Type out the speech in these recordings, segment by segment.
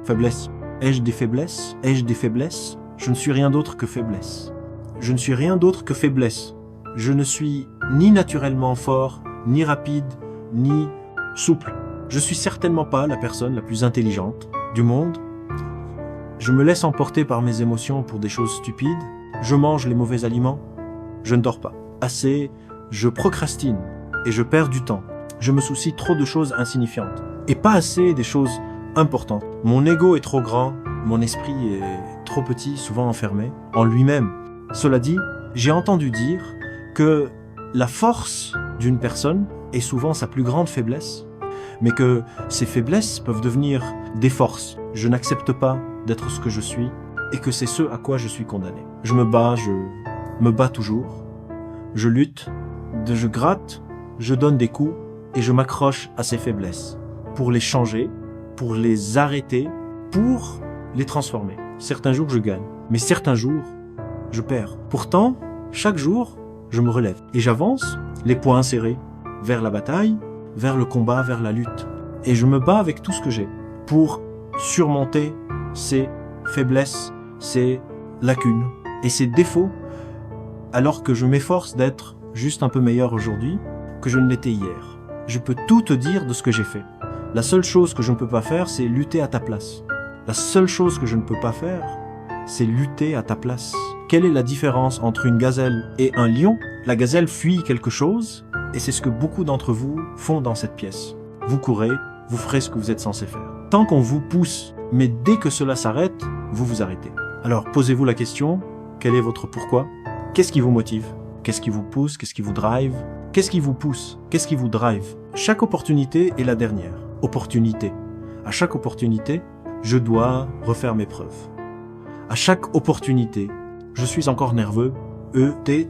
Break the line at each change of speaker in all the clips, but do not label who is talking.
Faiblesse. Ai-je des faiblesses? Ai-je des faiblesses? Je ne suis rien d'autre que faiblesse. Je ne suis rien d'autre que faiblesse. Je ne suis ni naturellement fort, ni rapide, ni souple. Je suis certainement pas la personne la plus intelligente du monde. Je me laisse emporter par mes émotions pour des choses stupides. Je mange les mauvais aliments. Je ne dors pas assez. Je procrastine et je perds du temps. Je me soucie trop de choses insignifiantes et pas assez des choses importantes. Mon ego est trop grand. Mon esprit est trop petit, souvent enfermé en lui-même. Cela dit, j'ai entendu dire que la force d'une personne est souvent sa plus grande faiblesse, mais que ces faiblesses peuvent devenir des forces. Je n'accepte pas d'être ce que je suis et que c'est ce à quoi je suis condamné. Je me bats toujours, je lutte, je gratte, je donne des coups et je m'accroche à ces faiblesses pour les changer, pour les arrêter, pour les transformer. Certains jours je gagne, mais certains jours je perds. Pourtant, chaque jour, je me relève et j'avance, les poings serrés, vers la bataille, vers le combat, vers la lutte. Et je me bats avec tout ce que j'ai pour surmonter ces faiblesses, ces lacunes et ces défauts, alors que je m'efforce d'être juste un peu meilleur aujourd'hui que je ne l'étais hier. Je peux tout te dire de ce que j'ai fait. La seule chose que je ne peux pas faire, c'est lutter à ta place. La seule chose que je ne peux pas faire, c'est lutter à ta place. Quelle est la différence entre une gazelle et un lion? La gazelle fuit quelque chose, et c'est ce que beaucoup d'entre vous font dans cette pièce. Vous courez, vous ferez ce que vous êtes censé faire. Tant qu'on vous pousse, mais dès que cela s'arrête, vous vous arrêtez. Alors posez-vous la question, quel est votre pourquoi? Qu'est-ce qui vous motive? Qu'est-ce qui vous pousse? Qu'est-ce qui vous drive? Qu'est-ce qui vous pousse? Qu'est-ce qui vous drive? Chaque opportunité est la dernière. Opportunité. À chaque opportunité, je dois refaire mes preuves. À chaque opportunité, je suis encore nerveux.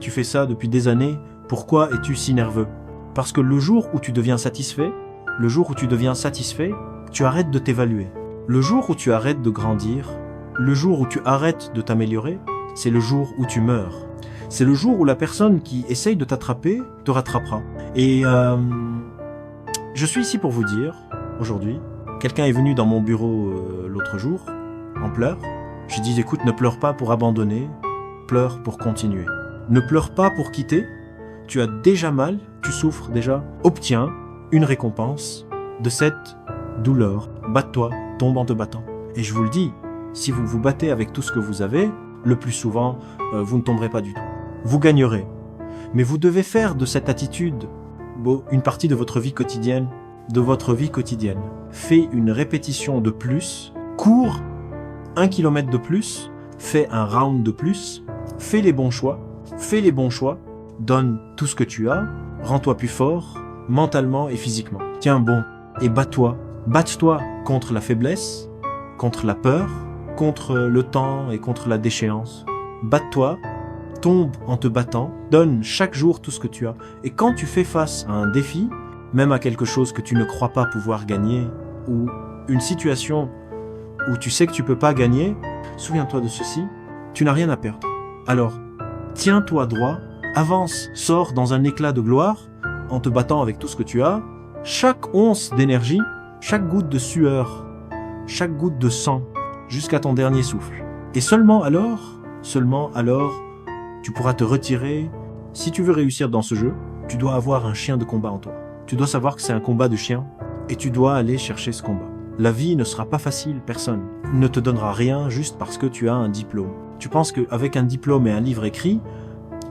Tu fais ça depuis des années. Pourquoi es-tu si nerveux? Parce que le jour où tu deviens satisfait, tu arrêtes de t'évaluer. Le jour où tu arrêtes de grandir, le jour où tu arrêtes de t'améliorer, c'est le jour où tu meurs. C'est le jour où la personne qui essaye de t'attraper te rattrapera. Et je suis ici pour vous dire, aujourd'hui, quelqu'un est venu dans mon bureau l'autre jour, en pleurs. Je dis, écoute, ne pleure pas pour abandonner, pleure pour continuer. Ne pleure pas pour quitter, tu as déjà mal, tu souffres déjà. Obtiens une récompense de cette douleur. Batte-toi, tombe en te battant. Et je vous le dis, si vous vous battez avec tout ce que vous avez, le plus souvent, vous ne tomberez pas du tout. Vous gagnerez. Mais vous devez faire de cette attitude une partie de votre vie quotidienne. Fais une répétition de plus, cours 1 kilomètre de plus, fais un round de plus, fais les bons choix, donne tout ce que tu as, rends-toi plus fort, mentalement et physiquement. Tiens bon, et bats-toi contre la faiblesse, contre la peur, contre le temps et contre la déchéance. Batte-toi, tombe en te battant, donne chaque jour tout ce que tu as. Et quand tu fais face à un défi, même à quelque chose que tu ne crois pas pouvoir gagner, ou une situation où tu sais que tu peux pas gagner, souviens-toi de ceci, tu n'as rien à perdre. Alors, tiens-toi droit, avance, sors dans un éclat de gloire, en te battant avec tout ce que tu as. Chaque once d'énergie, chaque goutte de sueur, chaque goutte de sang, jusqu'à ton dernier souffle. Et seulement alors, tu pourras te retirer. Si tu veux réussir dans ce jeu, tu dois avoir un chien de combat en toi. Tu dois savoir que c'est un combat de chien, et tu dois aller chercher ce combat. La vie ne sera pas facile, personne ne te donnera rien juste parce que tu as un diplôme. Tu penses qu'avec un diplôme et un livre écrit,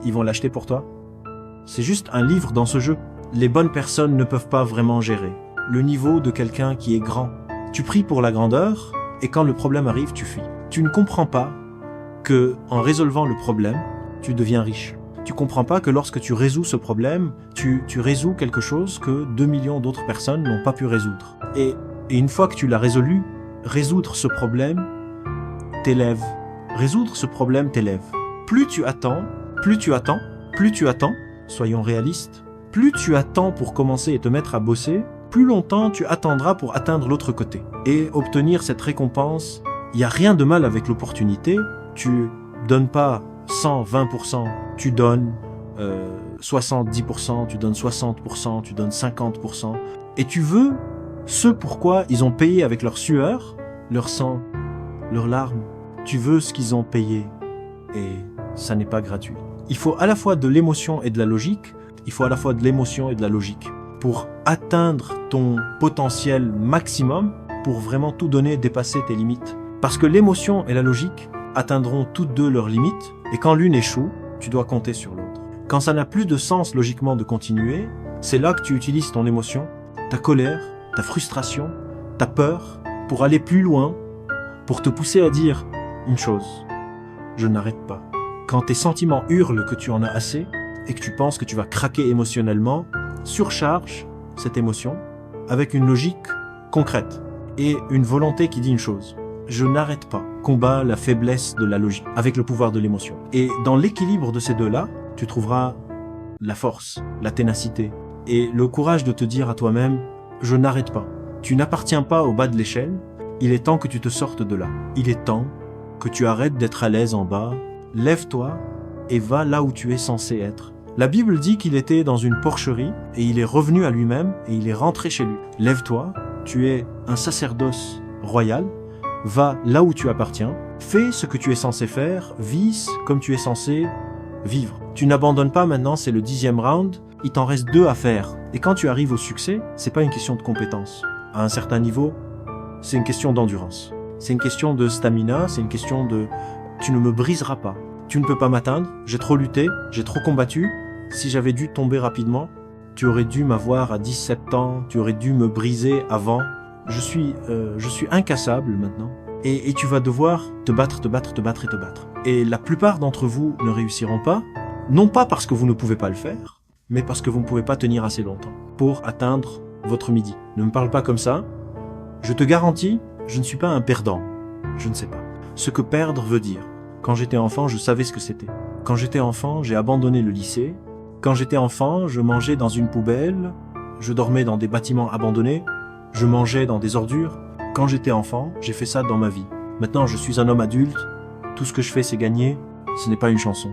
ils vont l'acheter pour toi? C'est juste un livre dans ce jeu. Les bonnes personnes ne peuvent pas vraiment gérer le niveau de quelqu'un qui est grand. Tu pries pour la grandeur, et quand le problème arrive, tu fuis. Tu ne comprends pas que en résolvant le problème, tu deviens riche. Tu comprends pas que lorsque tu résous ce problème, tu résous quelque chose que 2 millions d'autres personnes n'ont pas pu résoudre. Et une fois que tu l'as résolu, résoudre ce problème t'élève. Plus tu attends, soyons réalistes, plus tu attends pour commencer et te mettre à bosser, plus longtemps tu attendras pour atteindre l'autre côté et obtenir cette récompense. Il n'y a rien de mal avec l'opportunité. Tu donnes pas 120%, tu donnes 70%, tu donnes 60%, tu donnes 50%. Et tu veux ce pourquoi ils ont payé avec leur sueur leur sang, leurs larmes. Tu veux ce qu'ils ont payé et ça n'est pas gratuit. Il faut à la fois de l'émotion et de la logique. Il faut à la fois de l'émotion et de la logique pour atteindre ton potentiel maximum, pour vraiment tout donner, dépasser tes limites. Parce que l'émotion et la logique atteindront toutes deux leurs limites, et quand l'une échoue, tu dois compter sur l'autre. Quand ça n'a plus de sens logiquement de continuer, c'est là que tu utilises ton émotion, ta colère, ta frustration, ta peur, pour aller plus loin, pour te pousser à dire une chose: je n'arrête pas. Quand tes sentiments hurlent que tu en as assez, et que tu penses que tu vas craquer émotionnellement, surcharge cette émotion avec une logique concrète et une volonté qui dit une chose: je n'arrête pas. Combat la faiblesse de la logique avec le pouvoir de l'émotion. Et dans l'équilibre de ces deux-là, tu trouveras la force, la ténacité et le courage de te dire à toi-même: je n'arrête pas. Tu n'appartiens pas au bas de l'échelle, il est temps que tu te sortes de là. Il est temps que tu arrêtes d'être à l'aise en bas. Lève-toi et va là où tu es censé être. La Bible dit qu'il était dans une porcherie et il est revenu à lui-même et il est rentré chez lui. Lève-toi, tu es un sacerdoce royal, va là où tu appartiens, fais ce que tu es censé faire, vis comme tu es censé vivre. Tu n'abandonnes pas maintenant, c'est le 10e round, il t'en reste 2 à faire. Et quand tu arrives au succès, c'est pas une question de compétence. À un certain niveau, c'est une question d'endurance. C'est une question de stamina, c'est une question de tu ne me briseras pas. Tu ne peux pas m'atteindre, j'ai trop lutté, j'ai trop combattu. Si j'avais dû tomber rapidement, tu aurais dû m'avoir à 17 ans, tu aurais dû me briser avant. Je suis incassable maintenant. Et tu vas devoir te battre. Et la plupart d'entre vous ne réussiront pas, non pas parce que vous ne pouvez pas le faire, mais parce que vous ne pouvez pas tenir assez longtemps pour atteindre votre midi. Ne me parle pas comme ça. Je te garantis, je ne suis pas un perdant. Je ne sais pas. Ce que perdre veut dire. Quand j'étais enfant, je savais ce que c'était. Quand j'étais enfant, j'ai abandonné le lycée. Quand j'étais enfant, je mangeais dans une poubelle, je dormais dans des bâtiments abandonnés, je mangeais dans des ordures. Quand j'étais enfant, j'ai fait ça dans ma vie. Maintenant, je suis un homme adulte, tout ce que je fais, c'est gagner, ce n'est pas une chanson.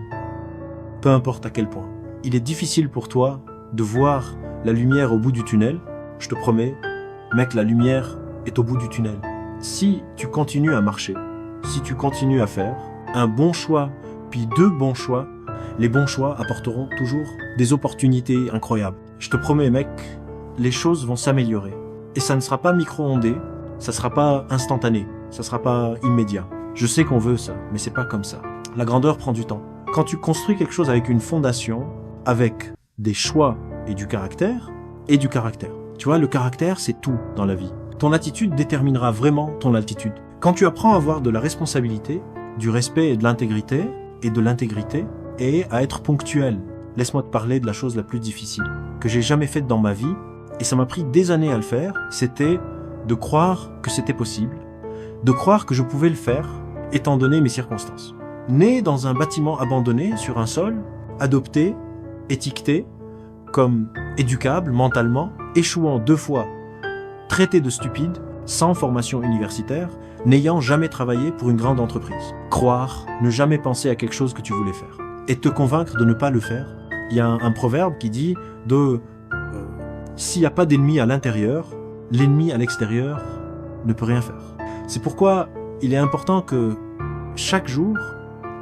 Peu importe à quel point. Il est difficile pour toi de voir la lumière au bout du tunnel. Je te promets, mec, la lumière est au bout du tunnel. Si tu continues à marcher, si tu continues à faire un bon choix, puis 2 bons choix, les bons choix apporteront toujours des opportunités incroyables. Je te promets, mec, les choses vont s'améliorer. Et ça ne sera pas micro-ondé, ça sera pas instantané, ça sera pas immédiat. Je sais qu'on veut ça, mais c'est pas comme ça. La grandeur prend du temps. Quand tu construis quelque chose avec une fondation, avec des choix et du caractère, tu vois, le caractère, c'est tout dans la vie. Ton attitude déterminera vraiment ton altitude. Quand tu apprends à avoir de la responsabilité, du respect et de l'intégrité, et à être ponctuel. Laisse-moi te parler de la chose la plus difficile que j'ai jamais faite dans ma vie, et ça m'a pris des années à le faire, c'était de croire que c'était possible, de croire que je pouvais le faire, étant donné mes circonstances. Né dans un bâtiment abandonné, sur un sol, adopté, étiqueté, comme éducable mentalement, échouant 2 fois, traité de stupide, sans formation universitaire, n'ayant jamais travaillé pour une grande entreprise. Croire, ne jamais penser à quelque chose que tu voulais faire. Et te convaincre de ne pas le faire. Il y a un proverbe qui dit s'il n'y a pas d'ennemi à l'intérieur, l'ennemi à l'extérieur ne peut rien faire. C'est pourquoi il est important que chaque jour,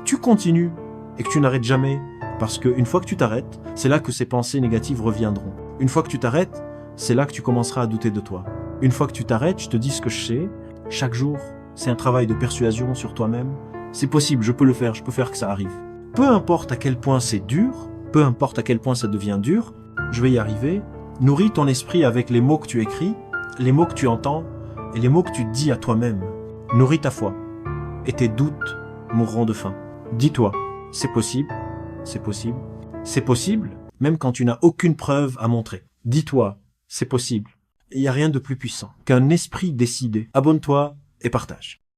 tu continues et que tu n'arrêtes jamais. Parce qu'une fois que tu t'arrêtes, c'est là que ces pensées négatives reviendront. Une fois que tu t'arrêtes, c'est là que tu commenceras à douter de toi. Une fois que tu t'arrêtes, je te dis ce que je sais. Chaque jour, c'est un travail de persuasion sur toi-même. C'est possible, je peux le faire, je peux faire que ça arrive. Peu importe à quel point c'est dur, peu importe à quel point ça devient dur, je vais y arriver. Nourris ton esprit avec les mots que tu écris, les mots que tu entends et les mots que tu dis à toi-même. Nourris ta foi et tes doutes mourront de faim. Dis-toi, c'est possible, c'est possible, c'est possible, même quand tu n'as aucune preuve à montrer. Dis-toi, c'est possible. Il n'y a rien de plus puissant qu'un esprit décidé. Abonne-toi et partage.